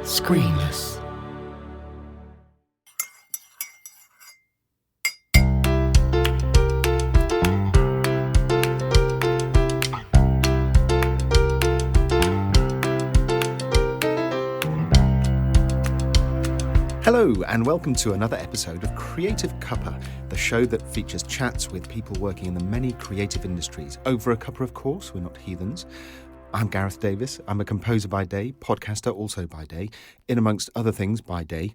Screenless. Hello and welcome to another episode of Creative Cuppa, the show that features chats with people working in the many creative industries. Over a cuppa, of course, we're not heathens. I'm Gareth Davies. I'm a composer by day, podcaster also by day, in amongst other things by day.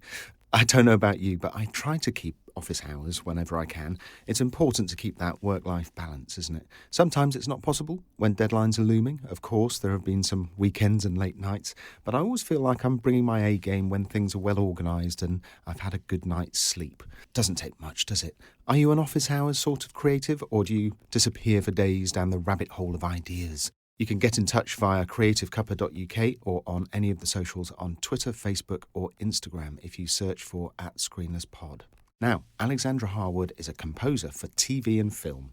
I don't know about you, but I try to keep office hours whenever I can. It's important to keep that work-life balance, isn't it? Sometimes it's not possible when deadlines are looming. Of course, there have been some weekends and late nights, but I always feel like I'm bringing my A game when things are well organised and I've had a good night's sleep. Doesn't take much, does it? Are you an office hours sort of creative, or do you disappear for days down the rabbit hole of ideas? You can get in touch via creativecuppa.uk or on any of the socials on Twitter, Facebook or Instagram if you search for @ScreenlessPod. Now, Alexandra Harwood is a composer for TV and film.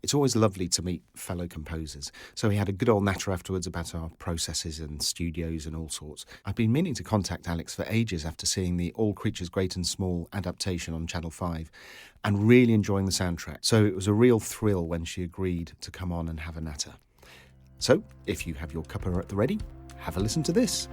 It's always lovely to meet fellow composers, so we had a good old natter afterwards about our processes and studios and all sorts. I've been meaning to contact Alex for ages after seeing the All Creatures Great and Small adaptation on Channel 5 and really enjoying the soundtrack, so it was a real thrill when she agreed to come on and have a natter. So, if you have your cuppa at the ready, have a listen to this.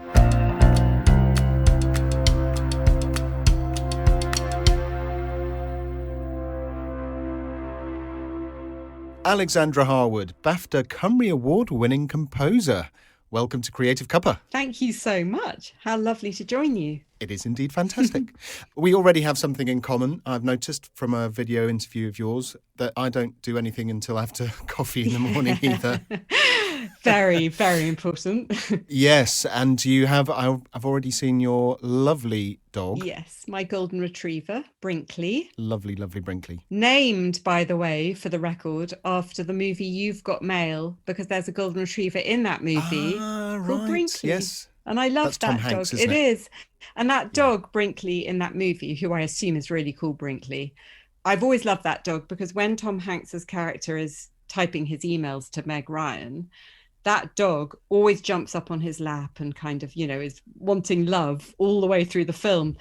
Alexandra Harwood, BAFTA Cymru Award-winning composer. Welcome to Creative Cuppa. Thank you so much. How lovely to join you. It is indeed fantastic. We already have something in common. I've noticed from a video interview of yours that I don't do anything until after coffee in the morning either. Very, very important. Yes, and you have, I've already seen your lovely dog. Yes, my golden retriever, Brinkley. Lovely, lovely Brinkley. Named, by the way, for the record, after the movie You've Got Mail, because there's a golden retriever in that movie called right. Brinkley. Yes. And I love That's that Tom dog. Hanks, isn't It it? is. And that dog, Brinkley, in that movie, who I assume is really called Brinkley, I've always loved that dog because when Tom Hanks's character is typing his emails to Meg Ryan, that dog always jumps up on his lap and kind of, is wanting love all the way through the film.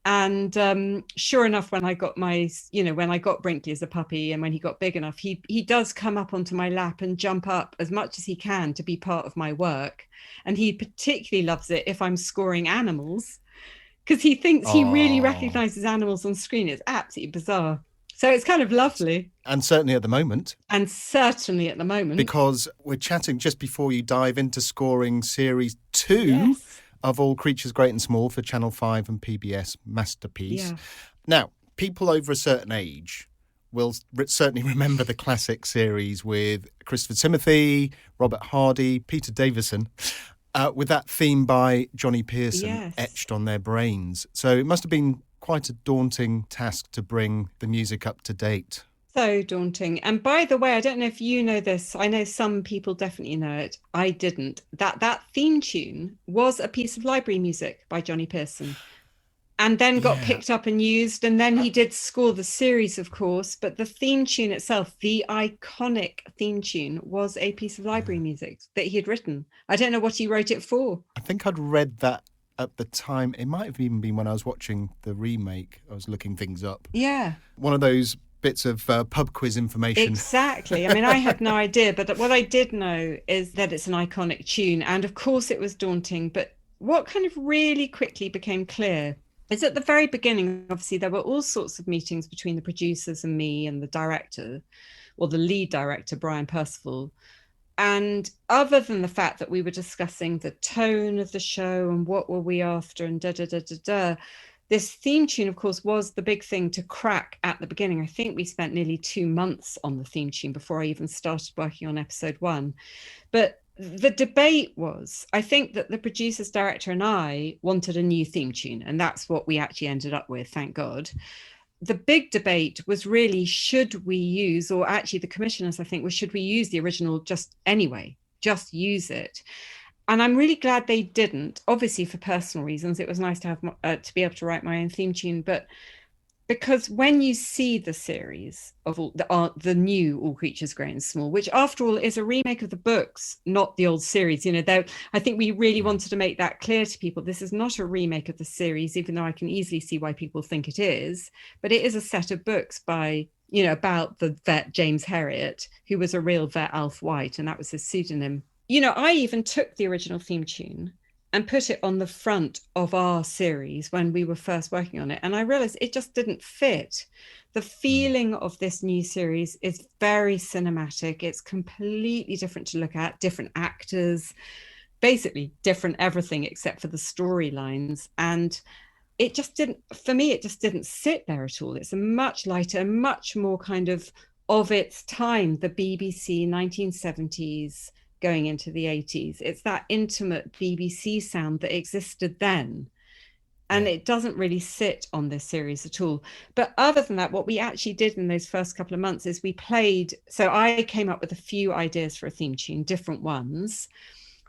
And sure enough, when I got Brinkley as a puppy and when he got big enough, he does come up onto my lap and jump up as much as he can to be part of my work. And he particularly loves it if I'm scoring animals because he thinks he really recognizes animals on screen. It's absolutely bizarre. So it's kind of lovely. And certainly at the moment. Because we're chatting just before you dive into scoring series 2 of All Creatures Great and Small for Channel 5 and PBS Masterpiece. Yeah. Now, people over a certain age will certainly remember the classic series with Christopher Timothy, Robert Hardy, Peter Davison, with that theme by Johnny Pearson etched on their brains. So it must have been quite a daunting task to bring the music up to date. So daunting. And by the way, I don't know if you know this. I know some people definitely know it. I didn't. That theme tune was a piece of library music by Johnny Pearson and then got picked up and used. And then he did score the series, of course. But the theme tune itself, the iconic theme tune, was a piece of library music that he had written. I don't know what he wrote it for. I think I'd read that at the time. It might have even been when I was watching the remake. I was looking things up. Yeah. One of those bits of pub quiz information. Exactly. I mean, I had no idea, but what I did know is that it's an iconic tune. And of course it was daunting, but what kind of really quickly became clear is at the very beginning, obviously, there were all sorts of meetings between the producers and me and the director, or the lead director, Brian Percival. And other than the fact that we were discussing the tone of the show and what were we after and this theme tune, of course, was the big thing to crack at the beginning. I think we spent nearly 2 months on the theme tune before I even started working on episode 1. But the debate was, I think that the producers, director and I wanted a new theme tune. And that's what we actually ended up with, thank God. The big debate was really, should we use, or actually the commissioners, I think, was should we use the original just anyway, just use it. And I'm really glad they didn't, obviously for personal reasons. It was nice to have to be able to write my own theme tune, but because when you see the series of the new All Creatures Great and Small, which after all is a remake of the books, not the old series, I think we really wanted to make that clear to people. This is not a remake of the series, even though I can easily see why people think it is, but it is a set of books by, about the vet James Herriot, who was a real vet Alf White, and that was his pseudonym. I even took the original theme tune and put it on the front of our series when we were first working on it. And I realized it just didn't fit. The feeling of this new series is very cinematic. It's completely different to look at, different actors, basically different everything except for the storylines. And it just didn't, for me, it just didn't sit there at all. It's a much lighter, much more kind of its time, the BBC 1970s, going into the 80s. It's that intimate BBC sound that existed then. And it doesn't really sit on this series at all. But other than that, what we actually did in those first couple of months is we played. So I came up with a few ideas for a theme tune, different ones.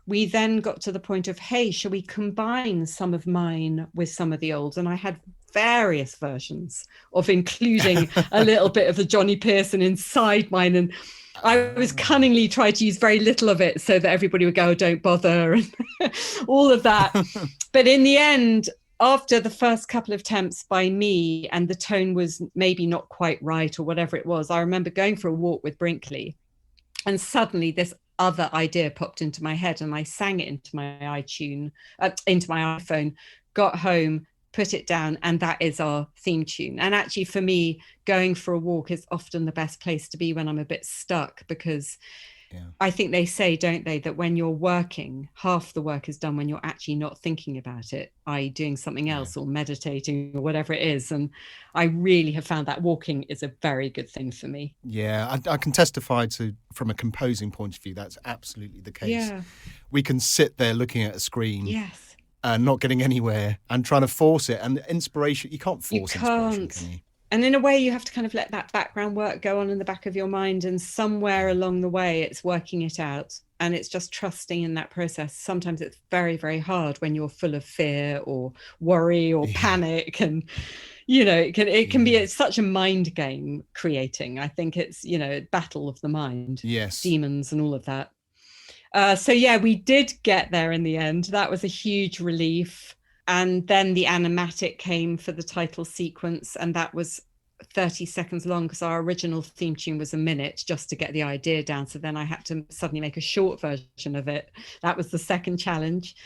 We then got to the point of, hey, shall we combine some of mine with some of the old? And I had various versions of including a little bit of the Johnny Pearson inside mine. And I was cunningly trying to use very little of it so that everybody would go, oh, don't bother, and all of that. But in the end, after the first couple of attempts by me, and the tone was maybe not quite right or whatever it was, I remember going for a walk with Brinkley, and suddenly this other idea popped into my head, and I sang it into my into my iPhone, got home, put it down, and that is our theme tune. And actually for me, going for a walk is often the best place to be when I'm a bit stuck, because I think they say, don't they, that when you're working, half the work is done when you're actually not thinking about it, i.e. doing something else or meditating or whatever it is. And I really have found that walking is a very good thing for me. Yeah, I can testify to, from a composing point of view, that's absolutely the case. Yeah. We can sit there looking at a screen. Yes. Not getting anywhere and trying to force it. And inspiration, you can't force inspiration, can you? And in a way, you have to kind of let that background work go on in the back of your mind. And somewhere along the way, it's working it out. And it's just trusting in that process. Sometimes it's very, very hard when you're full of fear or worry or panic. And, it can be such a mind game creating. I think it's, battle of the mind. Yes. Demons and all of that. We did get there in the end. That was a huge relief. And then the animatic came for the title sequence, and that was 30 seconds long because our original theme tune was a minute just to get the idea down. So then I had to suddenly make a short version of it. That was the second challenge.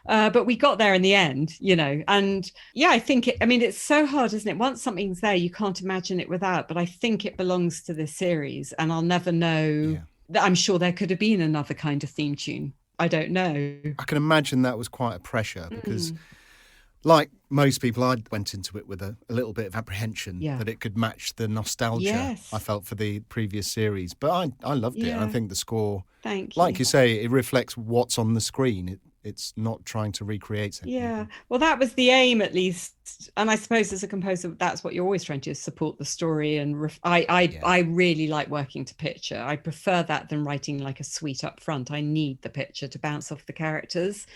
But we got there in the end, and I think it's so hard, isn't it? Once something's there, you can't imagine it without, but I think it belongs to this series, and I'll never know. I'm sure there could have been another kind of theme tune. I don't know. I can imagine that was quite a pressure because like most people, I went into it with a little bit of apprehension that it could match the nostalgia I felt for the previous series. But I loved it. I think the score, like you say, it reflects what's on the screen. It's not trying to recreate it. Yeah. Well, that was the aim, at least. And I suppose as a composer, that's what you're always trying to do, is support the story. And I really like working to picture. I prefer that than writing like a suite up front. I need the picture to bounce off the characters.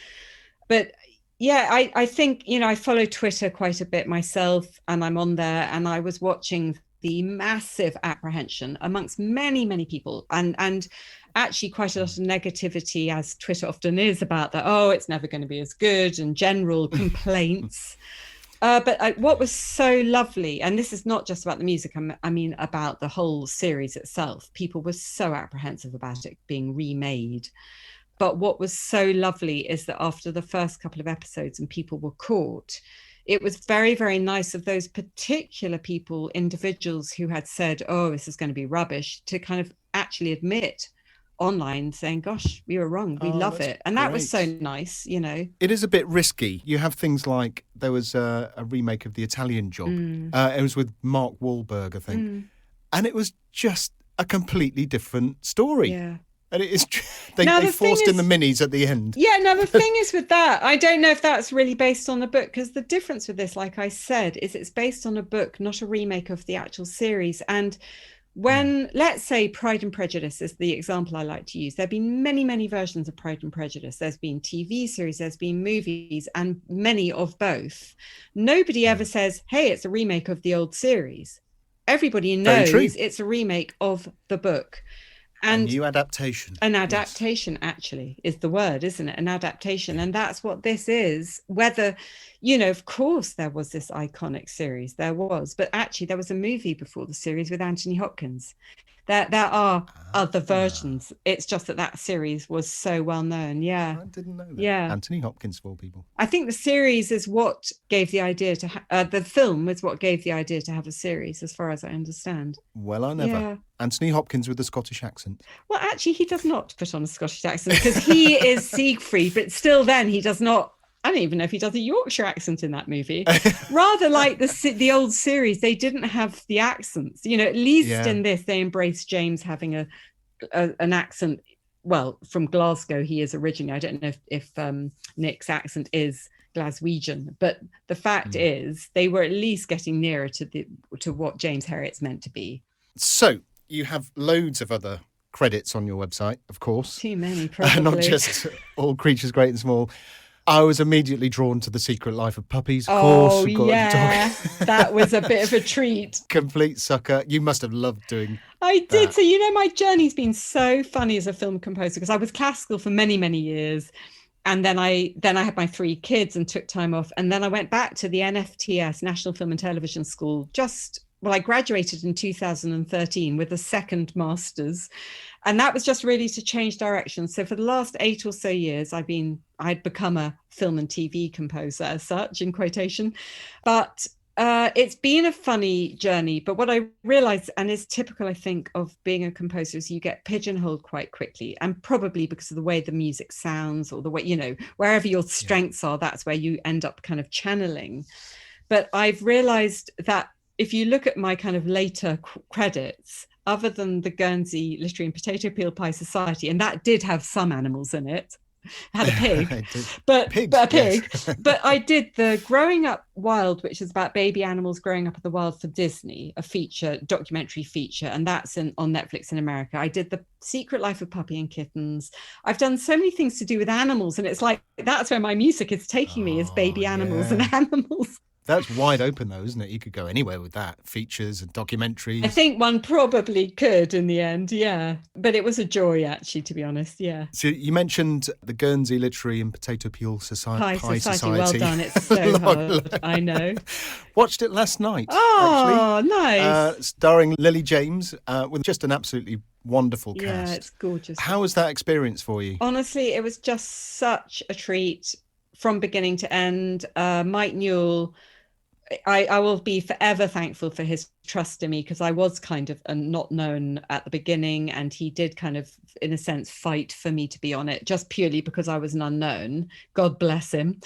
But I think, I follow Twitter quite a bit myself, and I'm on there, and I was watching the massive apprehension amongst many, many people, and actually quite a lot of negativity, as Twitter often is, about that, it's never going to be as good, and general complaints. But what was so lovely, and this is not just about the music, I mean about the whole series itself, people were so apprehensive about it being remade. But what was so lovely is that after the first couple of episodes and people were caught, it was very, very nice of those particular people, individuals who had said, this is going to be rubbish, to kind of actually admit online, saying, gosh, we were wrong, we love it. And that was so nice, It is a bit risky. You have things like, there was a remake of The Italian Job. It was with Mark Wahlberg, I think. And it was just a completely different story. Yeah. And it is they forced in the minis at the end. Yeah, no, the thing is with that, I don't know if that's really based on the book, because the difference with this, like I said, is it's based on a book, not a remake of the actual series. And when, let's say, Pride and Prejudice is the example I like to use. There have been many, many versions of Pride and Prejudice. There's been TV series, there's been movies, and many of both. Nobody ever says, hey, it's a remake of the old series. Everybody knows it's a remake of the book. And a new adaptation. An adaptation, actually, is the word, isn't it? An adaptation. And that's what this is. Whether, of course, there was this iconic series. There was. But actually, there was a movie before the series with Anthony Hopkins. There are other versions. It's just that series was so well known. Yeah. I didn't know that. Yeah. Anthony Hopkins, for all people. I think the series is what gave the idea to the film is what gave the idea to have a series, as far as I understand. Well, I never. Yeah. Anthony Hopkins with a Scottish accent. Well, actually, he does not put on a Scottish accent because he is Siegfried, but still then he does not. I don't even know if he does a Yorkshire accent in that movie. Rather like the old series, they didn't have the accents. At least in this, they embraced James having an accent. Well, from Glasgow, he is originally. I don't know if Nick's accent is Glaswegian, but the fact is, they were at least getting nearer to what James Herriot's meant to be. So you have loads of other credits on your website, of course. Too many, probably. Not just All Creatures Great and Small. I was immediately drawn to The Secret Life of Puppies, of course. Oh, yeah. That was a bit of a treat. Complete sucker. You must have loved doing I did. that. So, my journey's been so funny as a film composer because I was classical for many, many years. And then I had my 3 kids and took time off. And then I went back to the NFTS, National Film and Television School, I graduated in 2013 with a second master's. And that was just really to change direction. So for the last 8 or so years, I'd become a film and TV composer as such, in quotation. But it's been a funny journey. But what I realized, and is typical, I think, of being a composer, is you get pigeonholed quite quickly. And probably because of the way the music sounds or the way, wherever your strengths are, that's where you end up kind of channeling. But I've realized that if you look at my kind of later credits, other than the Guernsey Literary and Potato Peel Pie Society, and that did have some animals in it, had a pig, but a pig. Yes. But I did the Growing Up Wild, which is about baby animals growing up in the wild for Disney, a documentary feature, and that's on Netflix in America. I did The Secret Life of Puppy and Kittens. I've done so many things to do with animals, and it's like that's where my music is taking me, is baby animals and animals. That's wide open, though, isn't it? You could go anywhere with that. Features and documentaries. I think one probably could in the end, yeah. But it was a joy, actually, to be honest, yeah. So you mentioned the Guernsey Literary and Potato Peel Society. Pie Society. Well done. It's so hard. I know. Watched it last night. Oh, actually. Nice. Starring Lily James with just an absolutely wonderful cast. Yeah, it's gorgeous. How was that experience for you? Honestly, it was just such a treat from beginning to end. Mike Newell, I will be forever thankful for his trust in me, because I was kind of not known at the beginning, and he did kind of, in a sense, fight for me to be on it, just purely because I was an unknown. God bless him.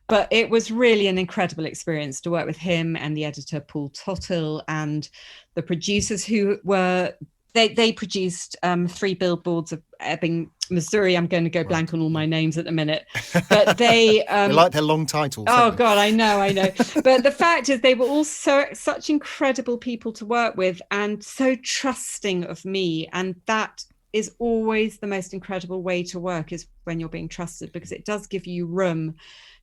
But it was really an incredible experience to work with him and the editor, Paul Tottill, and the producers who were... They produced 3 billboards of Ebbing, Missouri. I'm going to go blank on all my names at the minute. But they... they like their long titles. Oh, God, I know. But the fact is they were all such incredible people to work with and so trusting of me. And that is always the most incredible way to work, is when you're being trusted, because it does give you room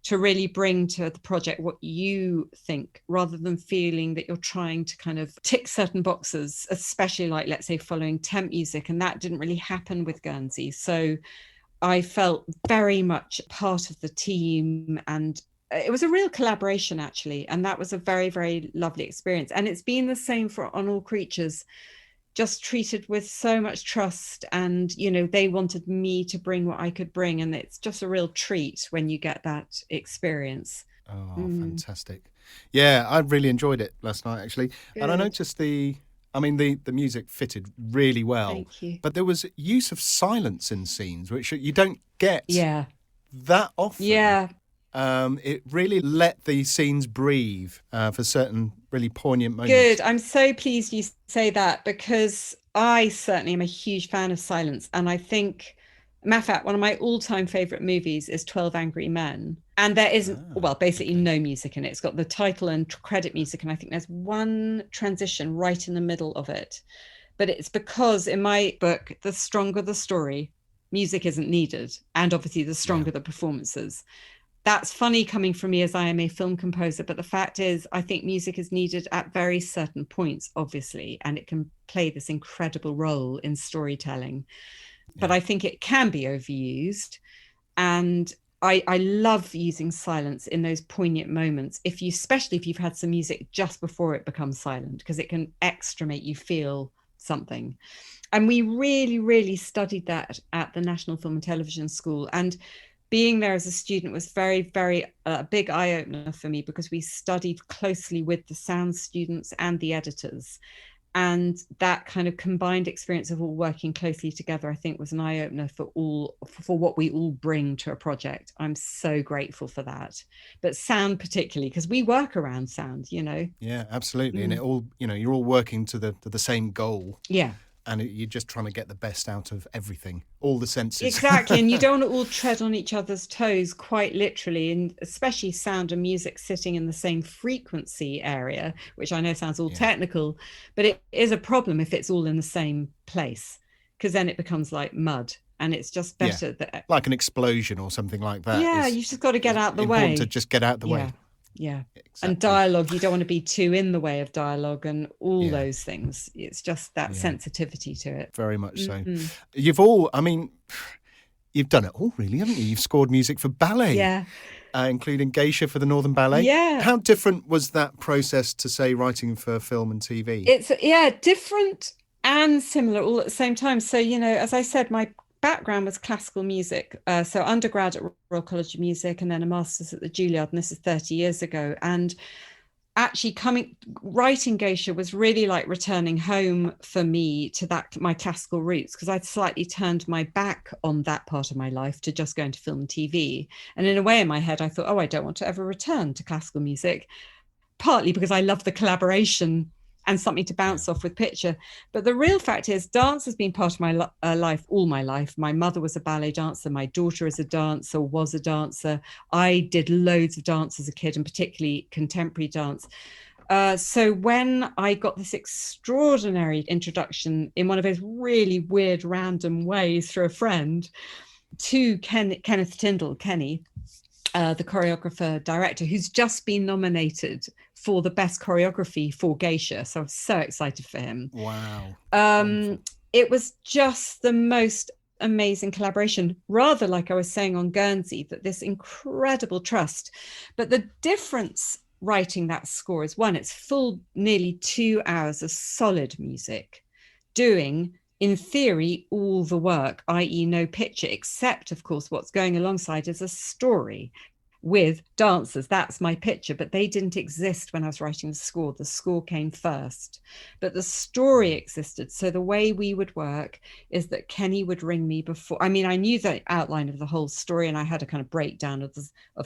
to really bring to the project what you think, rather than feeling that you're trying to kind of tick certain boxes, especially like, let's say, following temp music. And that didn't really happen with Guernsey. So I felt very much part of the team, and it was a real collaboration, actually. And that was a very, very lovely experience. And it's been the same for On All Creatures, just treated with so much trust, and they wanted me to bring what I could bring, and it's just a real treat when you get that experience. Fantastic. Yeah, I really enjoyed it last night, actually. Good. And I noticed the music fitted really well. Thank you. But there was use of silence in scenes, which you don't get that often. Yeah. It really let the scenes breathe for certain really poignant moments. Good. I'm so pleased you say that, because I certainly am a huge fan of silence. And I think, matter of fact, one of my all-time favourite movies is 12 Angry Men. And there isn't, basically no music in it. It's got the title and credit music. And I think there's one transition right in the middle of it. But it's because in my book, the stronger the story, music isn't needed. And obviously the stronger the performances. That's funny coming from me as I am a film composer, but the fact is I think music is needed at very certain points, obviously, and it can play this incredible role in storytelling. But I think it can be overused. And I love using silence in those poignant moments, especially if you've had some music just before it becomes silent, because it can extra make you feel something. And we really, really studied that at the National Film and Television School. And being there as a student was very, very big eye-opener for me, because we studied closely with the sound students and the editors. And that kind of combined experience of all working closely together, I think, was an eye-opener for what we all bring to a project. I'm so grateful for that. But sound particularly, because we work around sound, you know. Yeah, absolutely. And it all, you know, you're all working to the same goal. Yeah. And you're just trying to get the best out of everything, all the senses. Exactly. And you don't want to all tread on each other's toes, quite literally, and especially sound and music sitting in the same frequency area, which I know sounds all technical, but it is a problem if it's all in the same place, because then it becomes like mud. And it's just better that, like an explosion or something like that. Yeah, you've just got to get out the way. Important to just get out the way. Yeah. Exactly. And dialogue, you don't want to be too in the way of dialogue and all those things. It's just that sensitivity to it. Very much so. You've done it all, really, haven't you? You've scored music for ballet, including Geisha for the Northern Ballet. Yeah. How different was that process to, say, writing for film and TV? It's different and similar all at the same time. So, you know, as I said, my background was classical music. So undergrad at Royal College of Music and then a master's at the Juilliard, and this is 30 years ago. And actually writing Geisha was really like returning home for me to my classical roots, because I'd slightly turned my back on that part of my life to just going to film and TV. And in a way in my head, I thought, I don't want to ever return to classical music, partly because I love the collaboration and something to bounce off with picture. But the real fact is dance has been part of my life all my life. My mother was a ballet dancer. My daughter is a dancer, was a dancer. I did loads of dance as a kid, and particularly contemporary dance. So when I got this extraordinary introduction in one of those really weird, random ways through a friend to Kenneth Tyndall, Kenny, the choreographer director, who's just been nominated for the best choreography for Geisha. So I'm so excited for him. Wow. It was just the most amazing collaboration, rather like I was saying on Guernsey, that this incredible trust. But the difference writing that score is, one, it's full nearly 2 hours of solid music, doing in theory all the work, i.e. no picture, except of course what's going alongside is a story with dancers. That's my picture, but they didn't exist when I was writing the score. The score came first, but the story existed. So the way we would work is that Kenny would ring me before. I mean, I knew the outline of the whole story, and I had a kind of breakdown of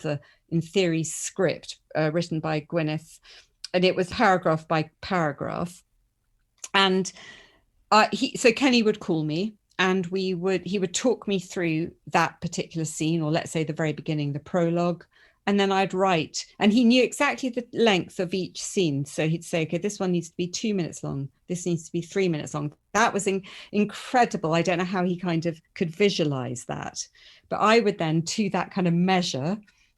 the in theory script written by Gwyneth, and it was paragraph by paragraph. And so Kenny would call me, and he would talk me through that particular scene, or let's say the very beginning, the prologue, and then I'd write. And he knew exactly the length of each scene. So he'd say, okay, this one needs to be 2 minutes long. This needs to be 3 minutes long. That was incredible. I don't know how he kind of could visualize that. But I would then, to that kind of measure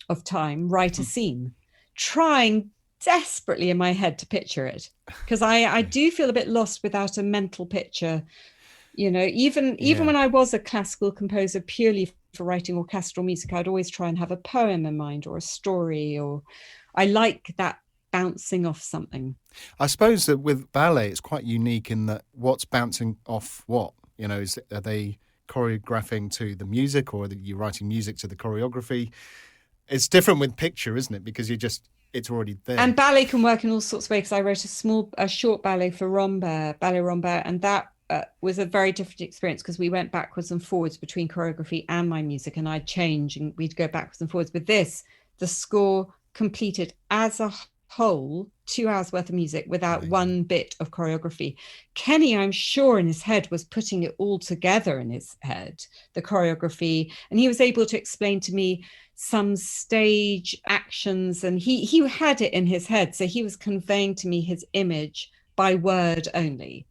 of time, write a scene, trying desperately in my head to picture it, because I do feel a bit lost without a mental picture. You know, even when I was a classical composer purely for writing orchestral music, I'd always try and have a poem in mind or a story, or I like that bouncing off something. I suppose that with ballet, it's quite unique in that what's bouncing off what? You know, are they choreographing to the music, or are you writing music to the choreography? It's different with picture, isn't it? Because it's already there. And ballet can work in all sorts of ways. I wrote a short ballet for Ballet Rambert, and that was a very different experience, because we went backwards and forwards between choreography and my music, and I'd change and we'd go backwards and forwards. With this, the score completed as a whole, 2 hours worth of music without one bit of choreography. Kenny, I'm sure in his head, was putting it all together in his head, the choreography, and he was able to explain to me some stage actions, and he had it in his head. So he was conveying to me his image by word only.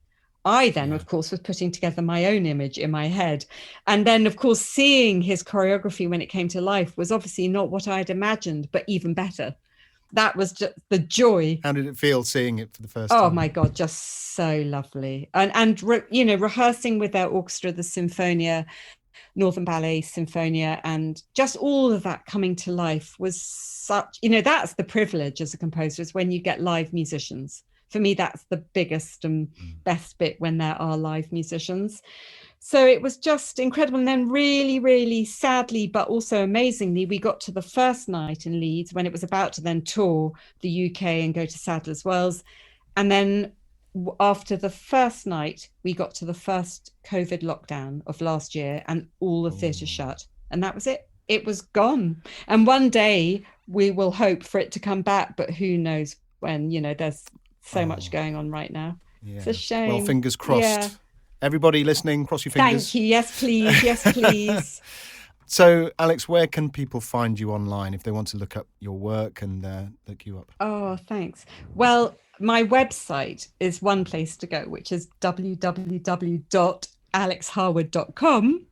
I then, of course, was putting together my own image in my head. And then, of course, seeing his choreography when it came to life was obviously not what I'd imagined, but even better. That was just the joy. How did it feel seeing it for the first time? Oh my God, just so lovely. And rehearsing with their orchestra, the Sinfonia, Northern Ballet Sinfonia, and just all of that coming to life was such, that's the privilege as a composer, is when you get live musicians. For me, that's the biggest and best bit, when there are live musicians. So it was just incredible. And then really, really sadly, but also amazingly, we got to the first night in Leeds when it was about to then tour the UK and go to Sadler's Wells. And then after the first night, we got to the first COVID lockdown of last year, and all the theatres shut. And that was it. It was gone. And one day we will hope for it to come back, but who knows when. There's so much going on right now. Yeah. It's a shame. Well, fingers crossed. Yeah. Everybody listening, cross your fingers. Thank you. Yes, please. Yes, please. So, Alex, where can people find you online if they want to look up your work and look you up? Oh, thanks. Well, my website is one place to go, which is www.alexharwood.com.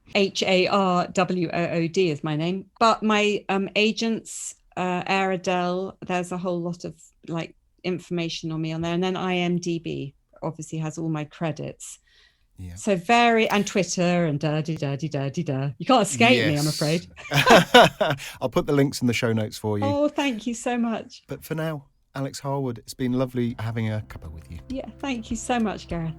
Harwood is my name. But my agents, Aradel, there's a whole lot of information on me on there. And then IMDb obviously has all my credits. Yeah. So and Twitter and da-di-da-di-da-di-da. You can't escape me, I'm afraid. I'll put the links in the show notes for you. Oh, thank you so much. But for now, Alex Harwood, it's been lovely having a cuppa with you. Yeah, thank you so much, Gareth.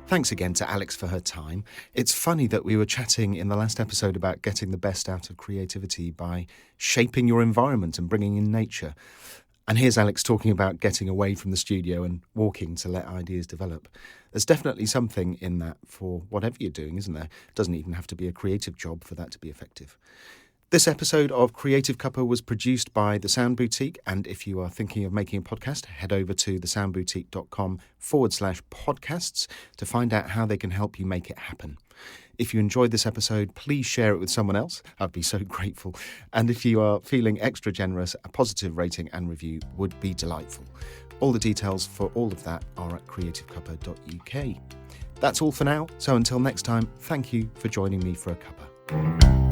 Thanks again to Alex for her time. It's funny that we were chatting in the last episode about getting the best out of creativity by shaping your environment and bringing in nature. And here's Alex talking about getting away from the studio and walking to let ideas develop. There's definitely something in that for whatever you're doing, isn't there? It doesn't even have to be a creative job for that to be effective. This episode of Creative Cuppa was produced by The Sound Boutique, and if you are thinking of making a podcast, head over to thesoundboutique.com/podcasts to find out how they can help you make it happen. If you enjoyed this episode, please share it with someone else. I'd be so grateful. And if you are feeling extra generous, a positive rating and review would be delightful. All the details for all of that are at creativecuppa.uk. That's all for now, so until next time, thank you for joining me for a cuppa.